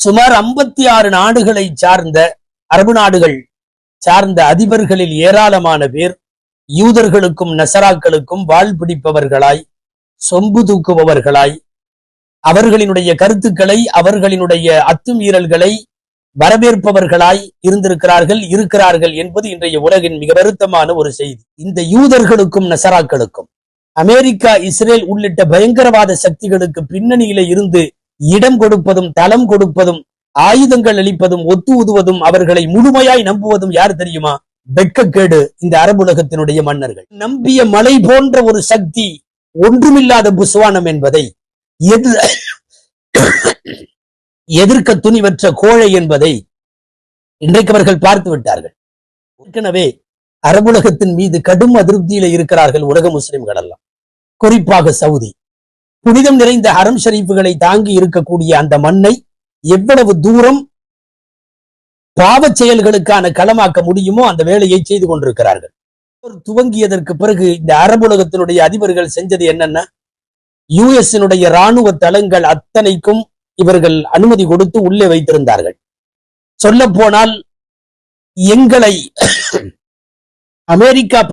சுமார் 56 நாடுகளை சார்ந்த அரபு நாடுகள் சார்ந்த அதிபர்களில் ஏராளமான பேர் யூதர்களுக்கும் நசராக்களுக்கும் வாள் பிடிப்பவர்களாய், சொம்பு தூக்குபவர்களாய், அவர்களினுடைய கருத்துக்களை, அவர்களினுடைய அத்துமீறல்களை வரவேற்பவர்களாய் இருக்கிறார்கள் என்பது இன்றைய உலகின் மிக வருத்தமான ஒரு செய்தி. இந்த யூதர்களுக்கும் நசராக்களுக்கும் அமெரிக்கா, இஸ்ரேல் உள்ளிட்ட பயங்கரவாத சக்திகளுக்கு பின்னணியில இருந்து இடம் கொடுப்பதும், தளம் கொடுப்பதும், ஆயுதங்கள் அளிப்பதும், ஒத்து உதுவதும், அவர்களை முழுமையாய் நம்புவதும் யார் தெரியுமா? வெட்கக்கேடு இந்த அரபுலகத்தினுடைய மன்னர்கள். நம்பிய மலை போன்ற ஒரு சக்தி ஒன்றுமில்லாத புஸ்வானம் என்பதை, எதிர்க்க துணிவற்ற கோழை என்பதை இன்றைக்கு அவர்கள் பார்த்து விட்டார்கள். ஏற்கனவே அரபுலகத்தின் மீது கடும் அதிருப்தியில இருக்கிறார்கள் உலக முஸ்லிம்கள் எல்லாம், குறிப்பாக சவுதி. புனிதம் நிறைந்த ஹரம் ஷரீஃபுகளை தாங்கி இருக்கக்கூடிய அந்த மண்ணை எவ்வளவு தூரம் பாவச் செயல்களுக்கான களமாக்க முடியுமோ அந்த வேலையை செய்து கொண்டிருக்கிறார்கள். துவங்கியதற்கு பிறகு இந்த அரபுலகத்தினுடைய அதிபர்கள் செஞ்சது என்னன்னா, யுஎஸ்னுடைய இராணுவ தளங்கள் அத்தனைக்கும் இவர்கள் அனுமதி கொடுத்து உள்ளே வைத்திருந்தார்கள். சொல்ல போனால் எங்களை அமெரிக்கா